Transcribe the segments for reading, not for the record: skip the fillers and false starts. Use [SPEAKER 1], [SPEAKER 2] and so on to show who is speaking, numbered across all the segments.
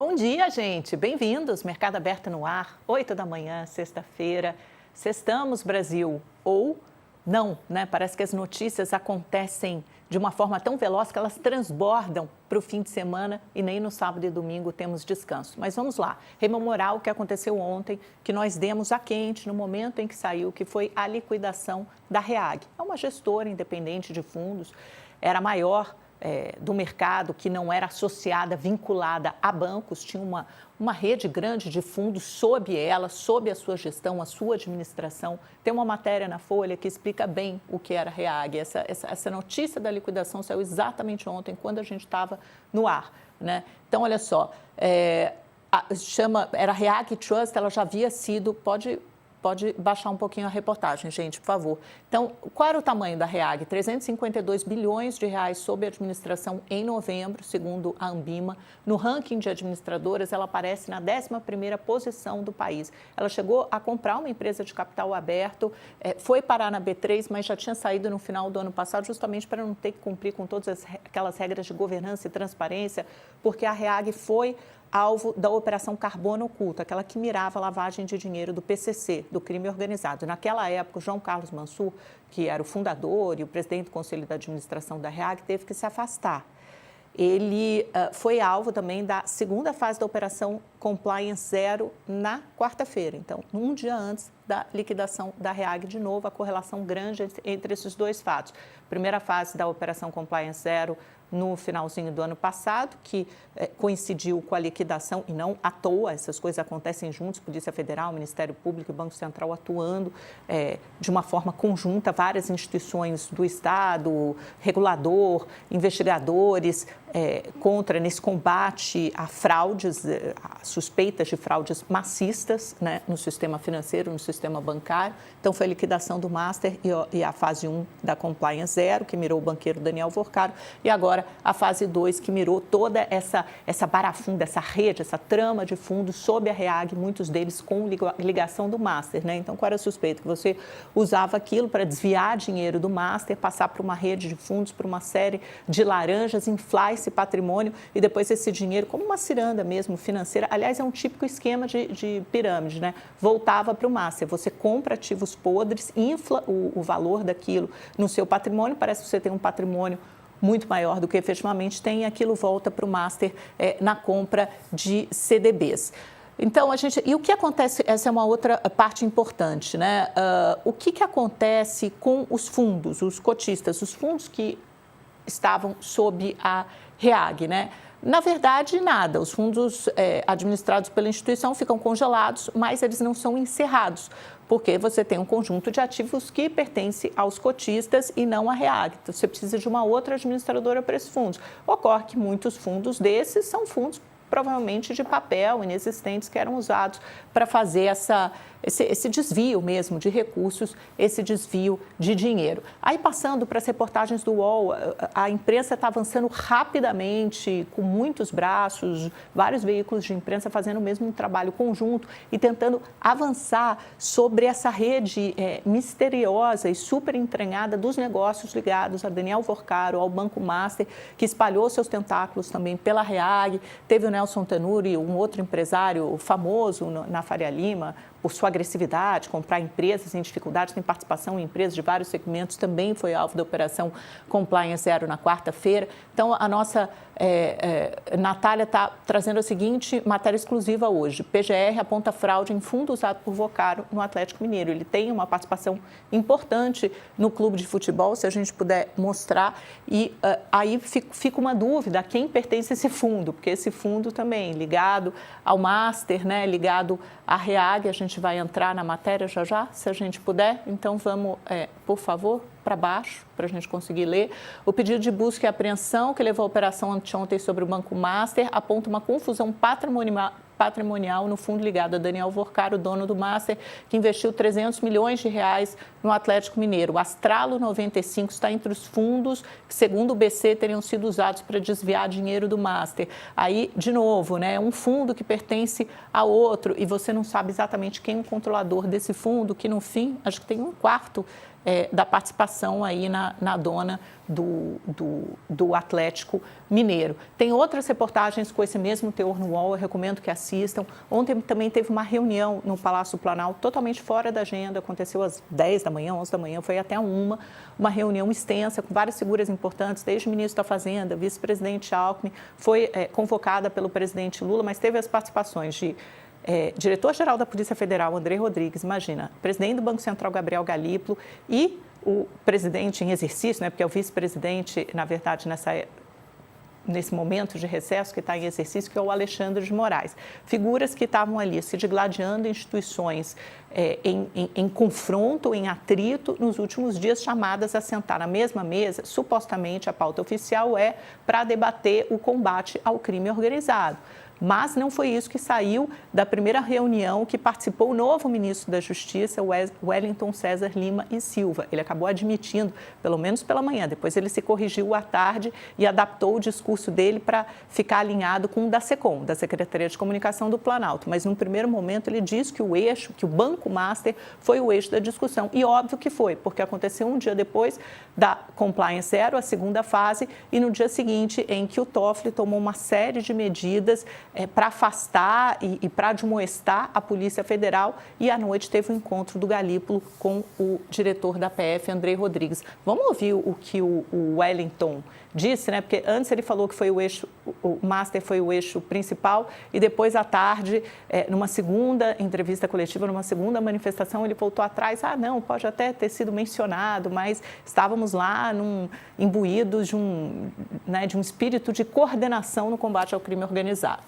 [SPEAKER 1] Bom dia, gente. Bem-vindos. Mercado Aberto no ar, 8 da manhã, sexta-feira. Sextamos, Brasil. Ou não, né? Parece que as notícias acontecem de uma forma tão veloz que elas transbordam para o fim de semana e nem no sábado e domingo temos descanso. Mas vamos lá, rememorar o que aconteceu ontem, que nós demos a quente no momento em que saiu, que foi a liquidação da REAG. É uma gestora independente de fundos, era a maior do mercado, que não era associada, vinculada a bancos, tinha uma rede grande de fundos sob ela, sob a sua gestão, a sua administração. Tem uma matéria na Folha que explica bem o que era a REAG. Essa notícia da liquidação saiu exatamente ontem, quando a gente estava no ar, né? Então, olha só, era a REAG Trust, ela já havia sido, pode baixar um pouquinho a reportagem, gente, por favor. Então, qual era o tamanho da REAG? 352 bilhões de reais sob administração em novembro, segundo a Anbima. No ranking de administradoras, ela aparece na 11ª posição do país. Ela chegou a comprar uma empresa de capital aberto, foi parar na B3, mas já tinha saído no final do ano passado, justamente para não ter que cumprir com todas aquelas regras de governança e transparência, porque a REAG foi alvo da Operação Carbono Oculto, aquela que mirava a lavagem de dinheiro do PCC, do crime organizado. Naquela época, o João Carlos Mansur, que era o fundador e o presidente do Conselho de Administração da REAG, teve que se afastar. Ele foi alvo também da segunda fase da Operação Compliance Zero na quarta-feira. Então, um dia antes da liquidação da REAG, de novo, a correlação grande entre esses dois fatos. Primeira fase da Operação Compliance Zero no finalzinho do ano passado, que coincidiu com a liquidação, e não à toa, essas coisas acontecem juntos, Polícia Federal, Ministério Público e Banco Central atuando de uma forma conjunta, várias instituições do Estado, regulador, investigadores, nesse combate a fraudes, a suspeitas de fraudes massistas, né, no sistema financeiro, no sistema bancário. Então, foi a liquidação do Master e a fase 1 da Compliance Zero, que mirou o banqueiro Daniel Vorcaro, e agora a fase 2, que mirou toda essa barafunda, essa rede, essa trama de fundos sob a REAG, muitos deles com ligação do Master, né? Então, qual era a suspeita? Que você usava aquilo para desviar dinheiro do Master, passar para uma rede de fundos, para uma série de laranjas, inflar esse patrimônio e depois esse dinheiro, como uma ciranda mesmo financeira, aliás, é um típico esquema de pirâmide, né? Voltava para o Master. Você compra ativos podres, infla o valor daquilo no seu patrimônio, parece que você tem um patrimônio muito maior do que efetivamente tem, e aquilo volta para o Master na compra de CDBs. Então, e o que acontece, essa é uma outra parte importante, né? O que acontece com os fundos, os cotistas, os fundos que estavam sob a REAG, né? Na verdade, nada. Os fundos administrados pela instituição ficam congelados, mas eles não são encerrados, porque você tem um conjunto de ativos que pertence aos cotistas e não à REAG. Então, você precisa de uma outra administradora para esses fundos. Ocorre que muitos fundos desses são fundos provavelmente de papel, inexistentes, que eram usados para fazer esse desvio mesmo de recursos, esse desvio de dinheiro. Aí, passando para as reportagens do UOL, a imprensa está avançando rapidamente, com muitos braços, vários veículos de imprensa fazendo o mesmo trabalho conjunto e tentando avançar sobre essa rede misteriosa e super entranhada dos negócios ligados a Daniel Vorcaro, ao Banco Master, que espalhou seus tentáculos também pela REAG. Teve o Nelson Tanuri, um outro empresário famoso na Faria Lima, por sua agressividade, comprar empresas em dificuldades, tem participação em empresas de vários segmentos, também foi alvo da Operação Compliance Zero na quarta-feira. Então, a nossa Natália está trazendo a seguinte matéria exclusiva hoje. PGR aponta fraude em fundo usado por Vorcaro no Atlético Mineiro. Ele tem uma participação importante no clube de futebol, se a gente puder mostrar. E aí fica uma dúvida a quem pertence esse fundo, porque esse fundo também ligado ao Master, né, ligado à REAG. A gente vai entrar na matéria já, se a gente puder. Então, vamos, por favor, para baixo, para a gente conseguir ler. O pedido de busca e apreensão que levou a operação anteontem sobre o Banco Master aponta uma confusão patrimonial no fundo ligado a Daniel Vorcaro, dono do Master, que investiu 300 milhões de reais no Atlético Mineiro. O Astralo 95 está entre os fundos que, segundo o BC, teriam sido usados para desviar dinheiro do Master. Aí, de novo, né, um fundo que pertence a outro e você não sabe exatamente quem é o controlador desse fundo, que no fim, acho que tem um quarto da participação aí na dona do Atlético Mineiro. Tem outras reportagens com esse mesmo teor no UOL, eu recomendo que assistam. Ontem também teve uma reunião no Palácio Planalto, totalmente fora da agenda, aconteceu às 10 da manhã, 11 da manhã, foi até uma reunião extensa com várias figuras importantes, desde o ministro da Fazenda, vice-presidente Alckmin, foi convocada pelo presidente Lula, mas teve as participações de diretor-geral da Polícia Federal, André Rodrigues, imagina, presidente do Banco Central, Gabriel Galípolo, e o presidente em exercício, né, porque é o vice-presidente, na verdade, nesse momento de recesso que está em exercício, que é o Alexandre de Moraes. Figuras que estavam ali se digladiando instituições em confronto, em atrito, nos últimos dias, chamadas a sentar na mesma mesa. Supostamente, a pauta oficial é para debater o combate ao crime organizado. Mas não foi isso que saiu da primeira reunião que participou o novo ministro da Justiça, Wellington César Lima e Silva. Ele acabou admitindo, pelo menos pela manhã, depois ele se corrigiu à tarde e adaptou o discurso dele para ficar alinhado com o da SECOM, da Secretaria de Comunicação do Planalto. Mas, num primeiro momento, ele disse que o Banco Master foi o eixo da discussão. E óbvio que foi, porque aconteceu um dia depois da Compliance Zero, a segunda fase, e no dia seguinte em que o Toffoli tomou uma série de medidas para afastar e para admoestar a Polícia Federal, e à noite teve um encontro do Galípolo com o diretor da PF, André Rodrigues. Vamos ouvir o que o Wellington disse, né? Porque antes ele falou que foi o Master foi o eixo principal, e depois à tarde, numa segunda entrevista coletiva, numa segunda manifestação, ele voltou atrás. Não, pode até ter sido mencionado, mas estávamos lá imbuídos de um espírito de coordenação no combate ao crime organizado.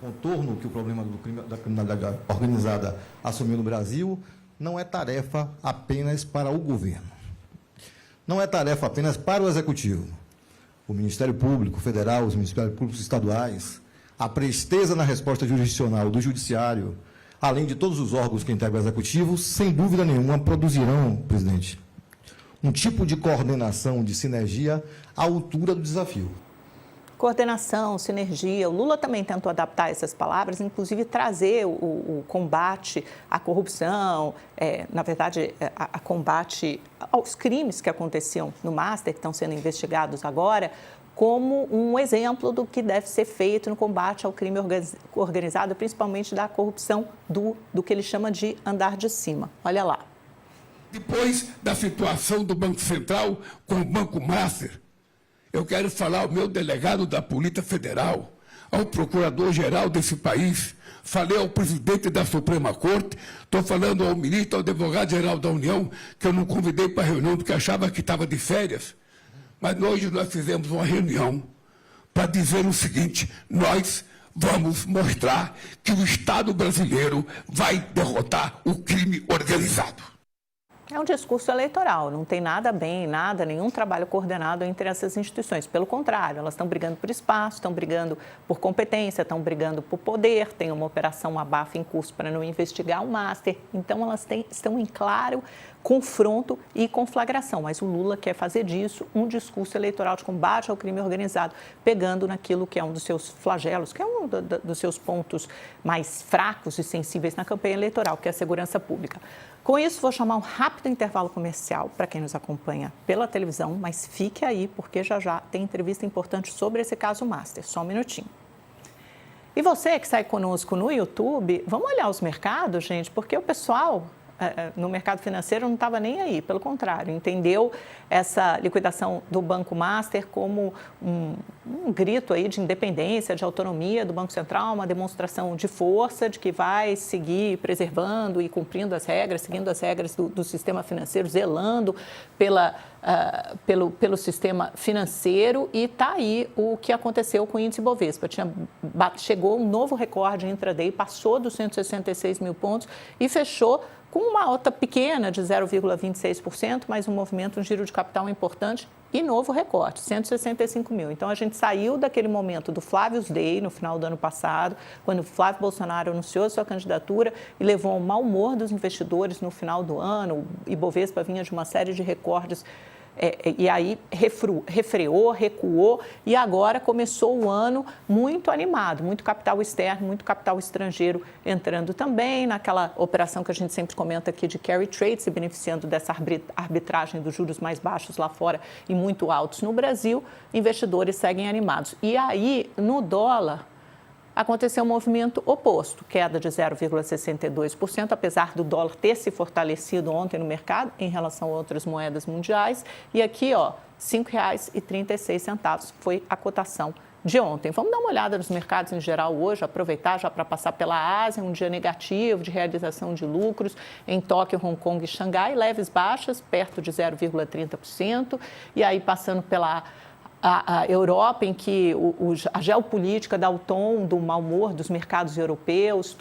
[SPEAKER 2] Contorno que o problema da criminalidade organizada assumiu no Brasil não é tarefa apenas para o governo. Não é tarefa apenas para o Executivo. O Ministério Público Federal, os Ministérios Públicos Estaduais, a presteza na resposta jurisdicional do Judiciário, além de todos os órgãos que integram o Executivo, sem dúvida nenhuma produzirão, presidente, um tipo de coordenação, de sinergia à altura do desafio.
[SPEAKER 1] Coordenação, sinergia. O Lula também tentou adaptar essas palavras, inclusive trazer o combate à corrupção, na verdade, a combate aos crimes que aconteciam no Master, que estão sendo investigados agora, como um exemplo do que deve ser feito no combate ao crime organizado, principalmente da corrupção do que ele chama de andar de cima. Olha lá.
[SPEAKER 3] Depois da situação do Banco Central com o Banco Master, eu quero falar ao meu delegado da Polícia Federal, ao procurador-geral desse país, falei ao presidente da Suprema Corte, estou falando ao ministro, ao advogado-geral da União, que eu não convidei para a reunião porque achava que estava de férias. Mas hoje nós fizemos uma reunião para dizer o seguinte: nós vamos mostrar que o Estado brasileiro vai derrotar o crime organizado.
[SPEAKER 1] É um discurso eleitoral, não tem nenhum trabalho coordenado entre essas instituições. Pelo contrário, elas estão brigando por espaço, estão brigando por competência, estão brigando por poder, tem uma operação abafa em curso para não investigar o Master. Então, elas estão em claro confronto e conflagração. Mas o Lula quer fazer disso um discurso eleitoral de combate ao crime organizado, pegando naquilo que é um dos seus flagelos, que é um dos seus pontos mais fracos e sensíveis na campanha eleitoral, que é a segurança pública. Com isso, vou chamar um rápido intervalo comercial para quem nos acompanha pela televisão, mas fique aí, porque já tem entrevista importante sobre esse caso Master. Só um minutinho. E você que sai conosco no YouTube, vamos olhar os mercados, gente, porque o pessoal no mercado financeiro não estava nem aí, pelo contrário, entendeu essa liquidação do Banco Master como um grito aí de independência, de autonomia do Banco Central, uma demonstração de força, de que vai seguir preservando e cumprindo as regras, seguindo as regras do sistema financeiro, zelando pelo sistema financeiro. E está aí o que aconteceu com o índice Bovespa. Chegou um novo recorde intraday, passou dos 166 mil pontos e fechou com uma alta pequena de 0,26%, mas um movimento, um giro de capital importante e novo recorde, 165 mil. Então, a gente saiu daquele momento do Flávio's Day, no final do ano passado, quando o Flávio Bolsonaro anunciou sua candidatura e levou ao mau humor dos investidores no final do ano. O Ibovespa vinha de uma série de recordes E aí refreou, recuou e agora começou o ano muito animado, muito capital externo, muito capital estrangeiro entrando também naquela operação que a gente sempre comenta aqui de carry trade, se beneficiando dessa arbitragem dos juros mais baixos lá fora e muito altos no Brasil, investidores seguem animados. E aí, no dólar, aconteceu um movimento oposto, queda de 0,62%, apesar do dólar ter se fortalecido ontem no mercado em relação a outras moedas mundiais. E aqui, ó, R$ 5,36 foi a cotação de ontem. Vamos dar uma olhada nos mercados em geral hoje, aproveitar já para passar pela Ásia, um dia negativo de realização de lucros em Tóquio, Hong Kong e Xangai, leves baixas, perto de 0,30%. E aí, passando pela a Europa, em que a geopolítica dá o tom do mau humor dos mercados europeus,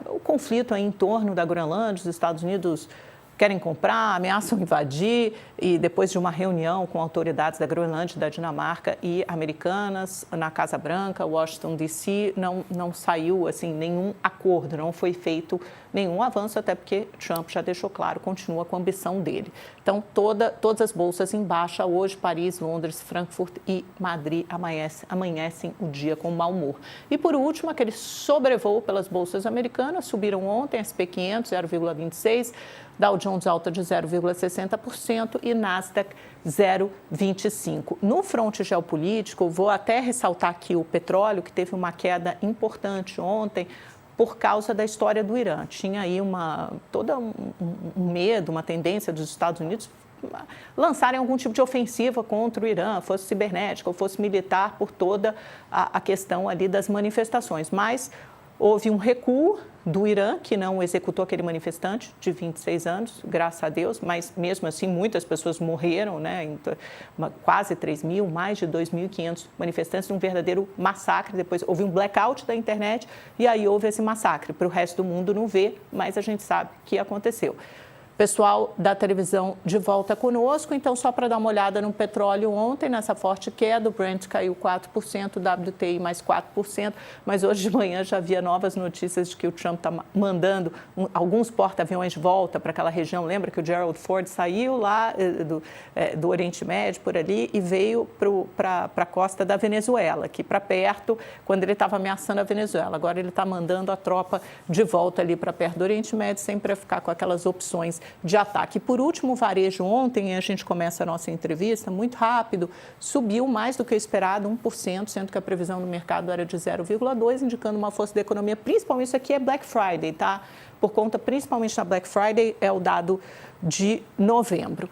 [SPEAKER 1] o conflito aí em torno da Groenlândia, os Estados Unidos querem comprar, ameaçam invadir, e depois de uma reunião com autoridades da Groenlândia, da Dinamarca e americanas na Casa Branca, Washington, D.C., não saiu assim, nenhum acordo, não foi feito nenhum avanço, até porque Trump já deixou claro, continua com a ambição dele. Então, todas as bolsas em baixa hoje, Paris, Londres, Frankfurt e Madrid amanhecem o dia com mau humor. E, por último, aquele sobrevoo pelas bolsas americanas, subiram ontem, SP 500, 0,26%, Dow Jones alta de 0,60% e Nasdaq 0,25%. No fronte geopolítico, vou até ressaltar aqui o petróleo, que teve uma queda importante ontem, por causa da história do Irã. Tinha aí todo um medo, uma tendência dos Estados Unidos lançarem algum tipo de ofensiva contra o Irã, fosse cibernética ou fosse militar, por toda a questão ali das manifestações. Mas houve um recuo do Irã, que não executou aquele manifestante de 26 anos, graças a Deus, mas mesmo assim muitas pessoas morreram, né? Quase 3 mil, mais de 2.500 manifestantes, um verdadeiro massacre. Depois houve um blackout da internet e aí houve esse massacre. Para o resto do mundo não ver, mas a gente sabe que aconteceu. Pessoal da televisão de volta conosco, então só para dar uma olhada no petróleo ontem, nessa forte queda, o Brent caiu 4%, o WTI mais 4%, mas hoje de manhã já havia novas notícias de que o Trump está mandando alguns porta-aviões de volta para aquela região. Lembra que o Gerald Ford saiu lá do Oriente Médio, por ali, e veio para a costa da Venezuela, aqui para perto, quando ele estava ameaçando a Venezuela. Agora ele está mandando a tropa de volta ali para perto do Oriente Médio, sempre para ficar com aquelas opções de ataque. Por último, o varejo ontem, a gente começa a nossa entrevista, muito rápido, subiu mais do que o esperado, 1%, sendo que a previsão do mercado era de 0,2%, indicando uma força da economia, principalmente isso aqui é Black Friday, tá? Por conta, principalmente na Black Friday, é o dado de novembro.